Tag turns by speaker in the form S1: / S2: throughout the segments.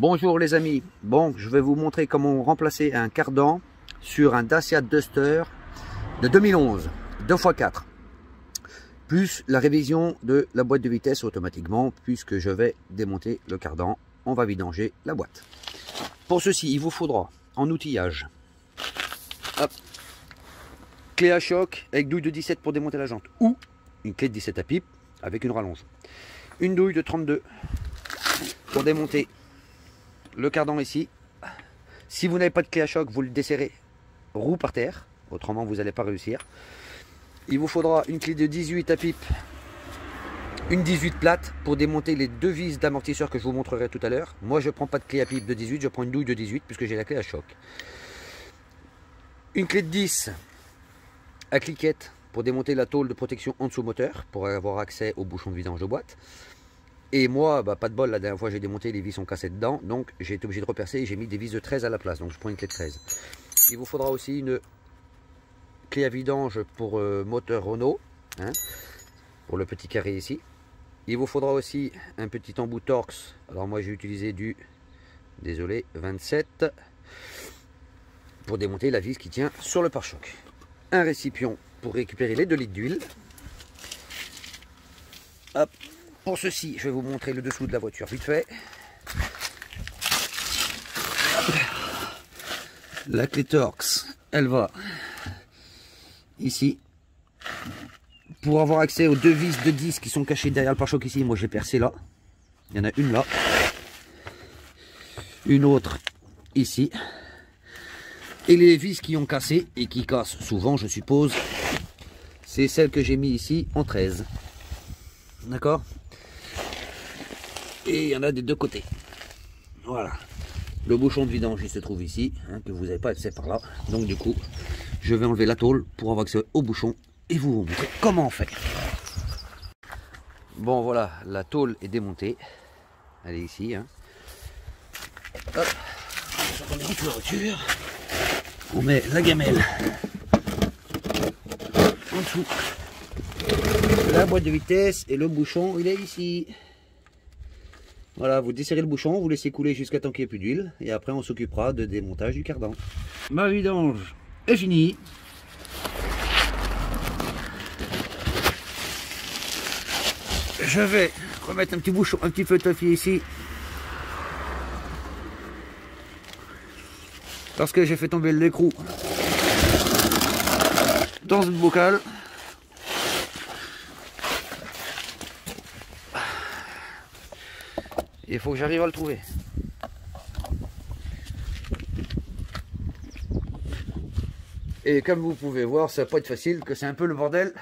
S1: Bonjour les amis, bon je vais vous montrer comment remplacer un cardan sur un Dacia Duster de 2011 2x4 plus la révision de la boîte de vitesse automatiquement puisque je vais démonter le cardan, on va vidanger la boîte. Pour ceci il vous faudra en outillage hop, clé à choc avec douille de 17 pour démonter la jante ou une clé de 17 à pipe avec une rallonge, une douille de 32 pour démonter le cardan ici. Si vous n'avez pas de clé à choc, vous le desserrez roue par terre, autrement vous n'allez pas réussir. Il vous faudra une clé de 18 à pipe, une 18 plate pour démonter les deux vis d'amortisseur que je vous montrerai tout à l'heure. Moi je ne prends pas de clé à pipe de 18, je prends une douille de 18 puisque j'ai la clé à choc. Une clé de 10 à cliquette pour démonter la tôle de protection en dessous moteur pour avoir accès au bouchon de vidange de boîte. Et moi, pas de bol, la dernière fois j'ai démonté, les vis sont cassées dedans, donc j'ai été obligé de repercer et j'ai mis des vis de 13 à la place, donc je prends une clé de 13. Il vous faudra aussi une clé à vidange pour moteur Renault, hein, pour le petit carré ici. Il vous faudra aussi un petit embout Torx, alors moi j'ai utilisé du, désolé, 27, pour démonter la vis qui tient sur le pare-choc. Un récipient pour récupérer les 2 litres d'huile. Hop. Pour ceci, je vais vous montrer le dessous de la voiture vite fait. La clé Torx, elle va ici. Pour avoir accès aux deux vis de 10 qui sont cachées derrière le pare-choc ici, moi j'ai percé là. Il y en a une là. Une autre ici. Et les vis qui ont cassé et qui cassent souvent, je suppose, c'est celle que j'ai mis ici en 13. D'accord ? Et il y en a des deux côtés. Voilà. Le bouchon de vidange il se trouve ici, hein, que vous n'avez pas accès par là. Donc du coup, je vais enlever la tôle pour avoir accès au bouchon et vous montrer comment faire. Bon voilà, la tôle est démontée. Elle est ici. Hein. Hop. On remet la voiture. On met la gamelle en dessous. La boîte de vitesse et le bouchon, il est ici. Voilà, vous desserrez le bouchon, vous laissez couler jusqu'à temps qu'il n'y ait plus d'huile. Et après, on s'occupera de démontage du cardan. Ma vidange est finie. Je vais remettre un petit bouchon, un petit feu de toffee ici. Parce que j'ai fait tomber l'écrou dans ce bocal. Il faut que j'arrive à le trouver. Et comme vous pouvez voir, ça va pas être facile, que c'est un peu le bordel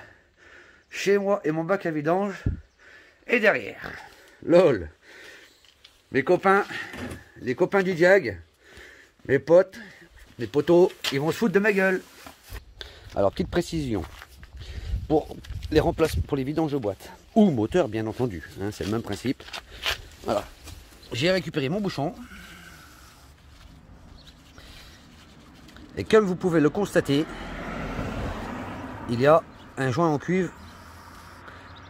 S1: chez moi et mon bac à vidange est derrière. Lol. Mes copains, les copains du Diag, mes potes, mes potos, ils vont se foutre de ma gueule. Alors petite précision, pour les remplacements, pour les vidanges de boîte ou moteur bien entendu, hein, c'est le même principe. Voilà, j'ai récupéré mon bouchon et comme vous pouvez le constater, il y a un joint en cuivre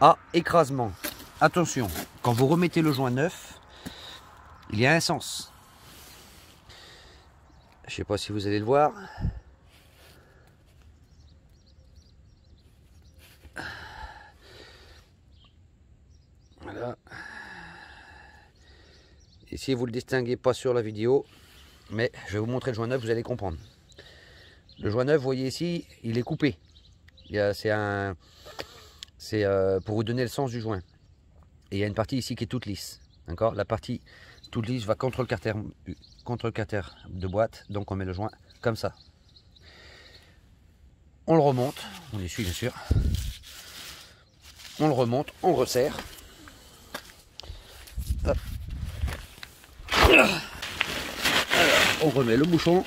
S1: à écrasement. Attention, quand vous remettez le joint neuf, il y a un sens. Je ne sais pas si vous allez le voir. Voilà. Ici vous ne le distinguez pas sur la vidéo, mais je vais vous montrer le joint neuf, vous allez comprendre. Le joint neuf, vous voyez ici, il est coupé. C'est pour vous donner le sens du joint. Et il y a une partie ici qui est toute lisse. D'accord ? La partie toute lisse va contre le carter de boîte, donc on met le joint comme ça. On le remonte, on essuie bien sûr. On le remonte, on resserre. Hop. Alors, on remet le bouchon.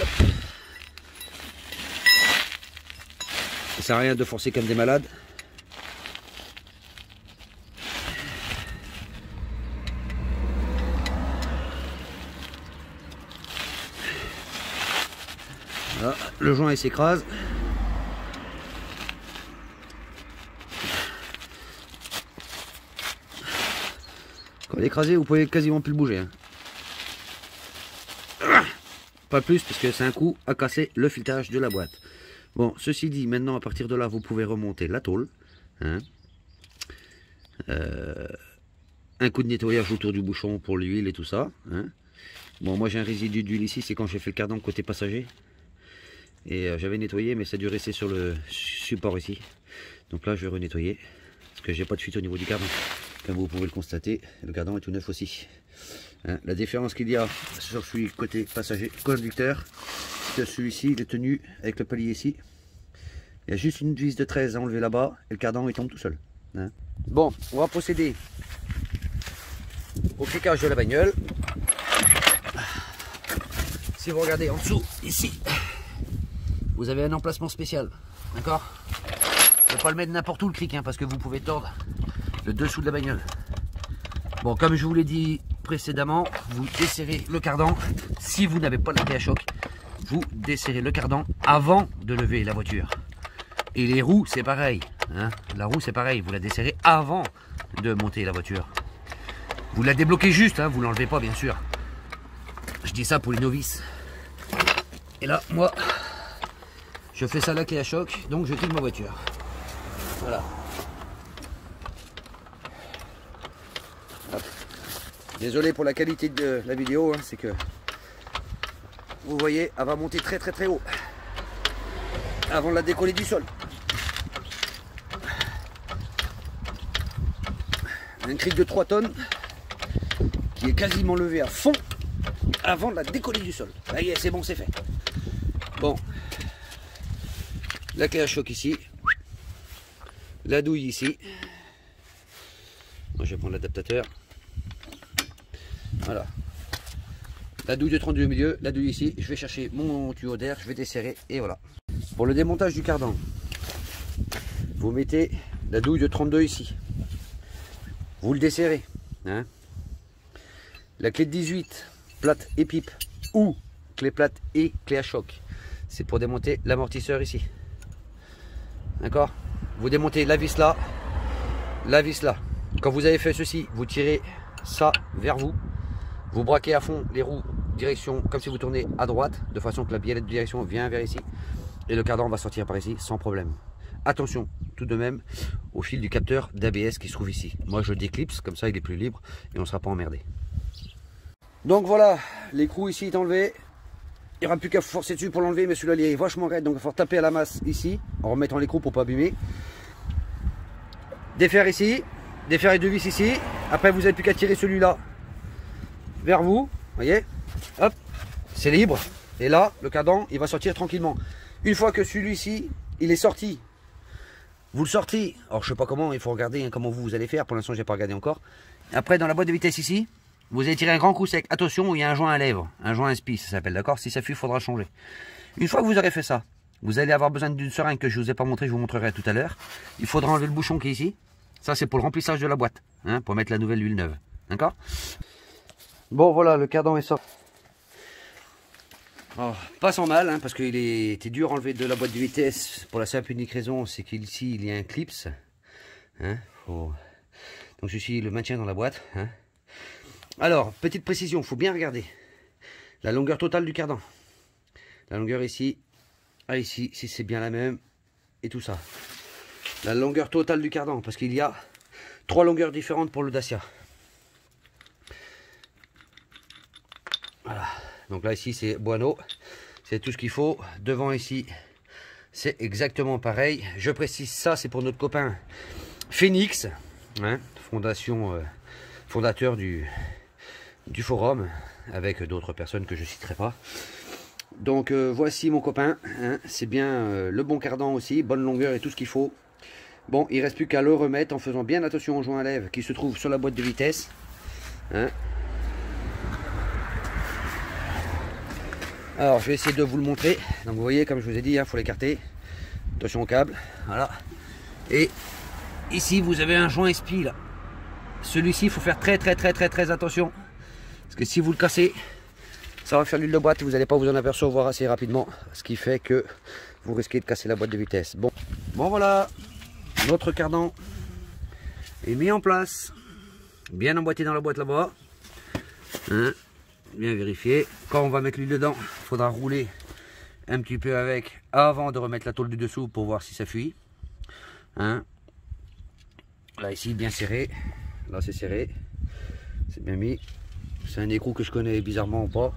S1: Hop. Ça sert à rien de forcer comme des malades. Voilà, le joint il s'écrase. Quand l'écraser, vous pouvez quasiment plus le bouger. Hein. Pas plus, parce que c'est un coup à casser le filetage de la boîte. Bon, ceci dit, maintenant à partir de là, vous pouvez remonter la tôle. Hein. Un coup de nettoyage autour du bouchon pour l'huile et tout ça. Hein. Bon, moi j'ai un résidu d'huile ici, c'est quand j'ai fait le cardan côté passager. Et j'avais nettoyé, mais ça a dû rester sur le support ici. Donc là, je vais renettoyer. Parce que j'ai pas de fuite au niveau du cardan. Comme vous pouvez le constater, le cardan est tout neuf aussi. Hein, la différence qu'il y a sur celui côté passager conducteur, que celui-ci il est tenu avec le palier ici. Il y a juste une vis de 13 à enlever là-bas et le cardan il tombe tout seul. Hein. Bon, on va procéder au cliquage de la bagnole. Si vous regardez en dessous, ici, vous avez un emplacement spécial. D'accord? Il ne faut pas le mettre n'importe où le cric, hein, parce que vous pouvez tordre le dessous de la bagnole. Bon, comme je vous l'ai dit précédemment, vous desserrez le cardan. Si vous n'avez pas la clé à choc, vous desserrez le cardan avant de lever la voiture. Et les roues, c'est pareil. Hein. La roue, c'est pareil. Vous la desserrez avant de monter la voiture. Vous la débloquez juste, hein, vous ne l'enlevez pas, bien sûr. Je dis ça pour les novices. Et là, moi, je fais ça à la clé à choc, donc je tire ma voiture. Voilà. Hop. Désolé pour la qualité de la vidéo, hein, c'est que vous voyez, elle va monter très très très haut avant de la décoller du sol. Un cric de 3 tonnes qui est quasiment levé à fond avant de la décoller du sol. Là, c'est bon, c'est fait. Bon, la clé à choc ici, la douille ici. Moi, je vais prendre l'adaptateur. Voilà. La douille de 32 au milieu, la douille ici. Je vais chercher mon tuyau d'air, je vais desserrer et voilà. Pour le démontage du cardan, vous mettez la douille de 32 ici. Vous le desserrez. Hein. La clé de 18, plate et pipe, ou clé plate et clé à choc. C'est pour démonter l'amortisseur ici. D'accord? Vous démontez la vis là, la vis là. Quand vous avez fait ceci, vous tirez ça vers vous. Vous braquez à fond les roues direction, comme si vous tournez à droite, de façon que la biellette de direction vient vers ici. Et le cardan va sortir par ici sans problème. Attention tout de même au fil du capteur d'ABS qui se trouve ici. Moi je le déclipse, comme ça il est plus libre et on ne sera pas emmerdé. Donc voilà, l'écrou ici est enlevé. Il n'y aura plus qu'à forcer dessus pour l'enlever, mais celui-là il est vachement raide, donc il va falloir taper à la masse ici, en remettant l'écrou pour ne pas abîmer. Défaire ici, défaire les deux vis ici. Après vous n'avez plus qu'à tirer celui-là vers vous, voyez. Hop, c'est libre. Et là, le cardan, il va sortir tranquillement. Une fois que celui-ci, il est sorti, vous le sortez. Alors je sais pas comment, il faut regarder hein, comment vous allez faire. Pour l'instant, j'ai pas regardé encore. Après, dans la boîte de vitesse ici, vous allez tirer un grand coup sec. Attention, il y a un joint à lèvres, un joint à spi, ça s'appelle, d'accord? Si ça fuit, il faudra changer. Une fois que vous aurez fait ça, vous allez avoir besoin d'une seringue que je vous ai pas montré, je vous montrerai tout à l'heure. Il faudra enlever le bouchon qui est ici. Ça, c'est pour le remplissage de la boîte, hein, pour mettre la nouvelle huile neuve, d'accord? Bon, voilà, le cardan est sorti. Oh, pas sans mal, hein, parce qu'il était dur à enlever de la boîte de vitesse pour la simple et unique raison, c'est qu'ici il y a un clips. Hein, donc ceci le maintient dans la boîte. Hein. Alors, petite précision, il faut bien regarder la longueur totale du cardan. La longueur ici, à ici, si c'est bien la même, et tout ça. La longueur totale du cardan, parce qu'il y a 3 longueurs différentes pour le Dacia. Voilà. Donc là ici c'est Bueno, c'est tout ce qu'il faut. Devant ici c'est exactement pareil. Je précise ça, c'est pour notre copain Phoenix, hein, fondateur du forum, avec d'autres personnes que je citerai pas. Donc voici mon copain, hein, c'est bien le bon cardan aussi, bonne longueur et tout ce qu'il faut. Bon, il ne reste plus qu'à le remettre en faisant bien attention au joint à lèvres qui se trouve sur la boîte de vitesse. Hein. Alors je vais essayer de vous le montrer. Donc vous voyez, comme je vous ai dit, il faut l'écarter. Attention au câble. Voilà. Et ici vous avez un joint spi là. Celui-ci, il faut faire très attention. Parce que si vous le cassez, ça va faire l'huile de boîte et vous n'allez pas vous en apercevoir assez rapidement. Ce qui fait que vous risquez de casser la boîte de vitesse. Bon voilà. Notre cardan est mis en place. bien emboîté dans la boîte là-bas. Hein, bien vérifié. Quand on va mettre l'huile dedans, il faudra rouler un petit peu avec avant de remettre la tôle du dessous pour voir si ça fuit. Hein. Là ici bien serré, là c'est serré, c'est bien mis. C'est un écrou que je connais bizarrement ou pas.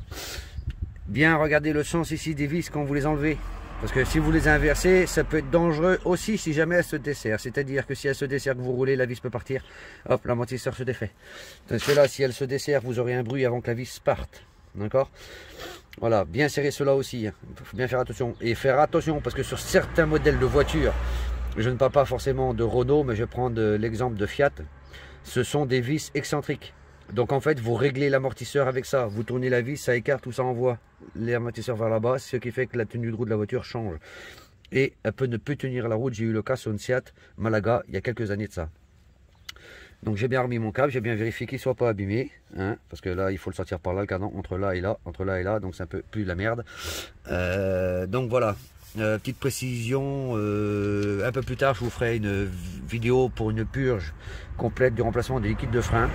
S1: Bien regarder le sens ici des vis quand vous les enlevez. Parce que si vous les inversez, ça peut être dangereux aussi si jamais elle se dessert. C'est-à-dire que si elle se dessert, que vous roulez, la vis peut partir. Hop, l'amortisseur se défait. Parce que là, si elle se dessert, vous aurez un bruit avant que la vis parte. D'accord? Voilà, bien serrer cela aussi. Il faut bien faire attention. Et faire attention parce que sur certains modèles de voitures, je ne parle pas forcément de Renault, mais je prends l'exemple de Fiat. Ce sont des vis excentriques. Donc en fait, vous réglez l'amortisseur avec ça. Vous tournez la vis, ça écarte ou ça envoie l'amortisseur vers là-bas, ce qui fait que la tenue de roue de la voiture change. Et elle ne peut tenir la route. J'ai eu le cas sur une Seat Malaga il y a quelques années de ça. Donc j'ai bien remis mon câble, j'ai bien vérifié qu'il ne soit pas abîmé. Hein, parce que là, il faut le sortir par là, le cadran, entre là et là, entre là et là. Donc c'est un peu plus de la merde. Donc voilà. Petite précision, un peu plus tard je vous ferai une vidéo pour une purge complète du remplacement des liquides de frein,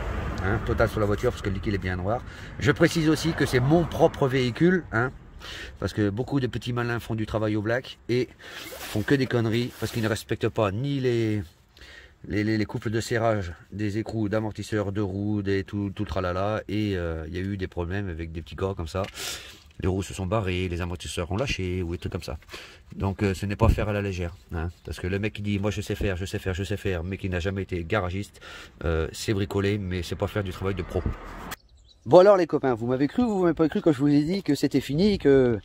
S1: hein, total sur la voiture parce que le liquide est bien noir. Je précise aussi que c'est mon propre véhicule, hein, parce que beaucoup de petits malins font du travail au black et font que des conneries parce qu'ils ne respectent pas ni les couples de serrage des écrous d'amortisseurs de roues, tout le tralala, et il y a eu des problèmes avec des petits gars comme ça. Les roues se sont barrées, les amortisseurs ont lâché, ou des trucs comme ça. Donc ce n'est pas faire à la légère. Hein, parce que le mec qui dit, moi je sais faire, je sais faire, je sais faire, mais qui n'a jamais été garagiste, c'est bricoler, mais c'est pas faire du travail de pro. Bon alors les copains, vous m'avez cru ou vous m'avez pas cru quand je vous ai dit que c'était fini, que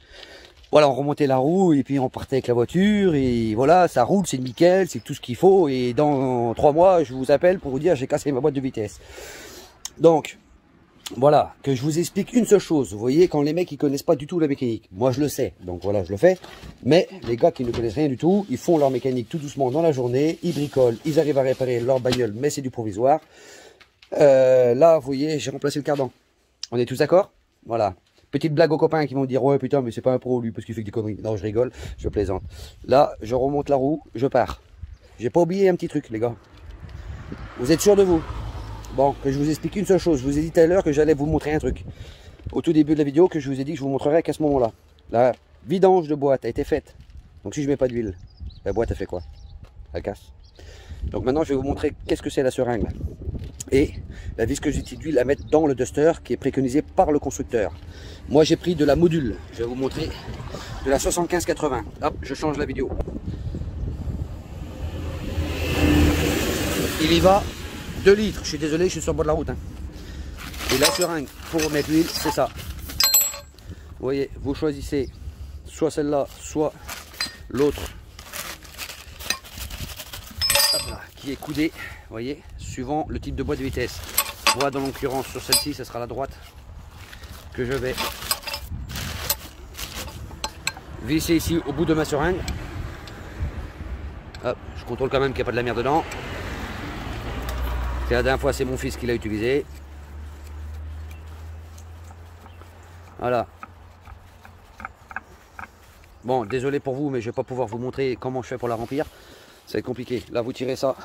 S1: voilà, on remontait la roue et puis on partait avec la voiture et voilà, ça roule, c'est nickel, c'est tout ce qu'il faut et dans 3 mois, je vous appelle pour vous dire j'ai cassé ma boîte de vitesse. Donc, voilà, que je vous explique une seule chose. Vous voyez, quand les mecs ils connaissent pas du tout la mécanique, moi je le sais, donc voilà, je le fais. Mais les gars qui ne connaissent rien du tout, ils font leur mécanique tout doucement dans la journée, ils bricolent, ils arrivent à réparer leur bagnole, mais c'est du provisoire. Là, vous voyez, j'ai remplacé le cardan. On est tous d'accord? Voilà. Petite blague aux copains qui vont dire, ouais putain, mais c'est pas un pro lui parce qu'il fait que des conneries. Non, je rigole, je plaisante. Là, je remonte la roue, je pars. J'ai pas oublié un petit truc, les gars. Vous êtes sûrs de vous? Bon, que je vous explique une seule chose. Je vous ai dit tout à l'heure que j'allais vous montrer un truc. Au tout début de la vidéo, que je vous ai dit que je vous montrerai qu'à ce moment-là. La vidange de boîte a été faite. Donc si je mets pas d'huile, la boîte a fait quoi? Elle casse. Donc maintenant, je vais vous montrer qu'est-ce que c'est la seringue. Et la viscosité d'huile à mettre dans le duster qui est préconisé par le constructeur. Moi, j'ai pris de la module. Je vais vous montrer de la 75-80. Hop, je change la vidéo. Il y va 2 litres. Je suis désolé, je suis sur le bord de la route. Hein. Et la seringue pour mettre l'huile, c'est ça. Vous voyez, vous choisissez soit celle-là, soit l'autre. Qui est coudée, vous voyez, suivant le type de boîte de vitesse. Moi, dans l'occurrence, sur celle-ci, ce sera la droite que je vais visser ici au bout de ma seringue. Hop, je contrôle quand même qu'il n'y a pas de la merde dedans. La dernière fois, c'est mon fils qui l'a utilisé. Voilà. Bon, désolé pour vous, mais je ne vais pas pouvoir vous montrer comment je fais pour la remplir. Ça va être compliqué. Là, vous tirez ça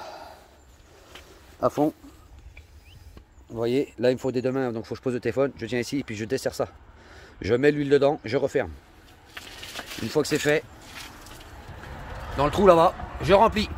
S1: à fond. Vous voyez, là, il me faut des deux mains, donc il faut que je pose le téléphone. Je tiens ici, et puis je desserre ça. Je mets l'huile dedans, je referme. Une fois que c'est fait, dans le trou là-bas, je remplis.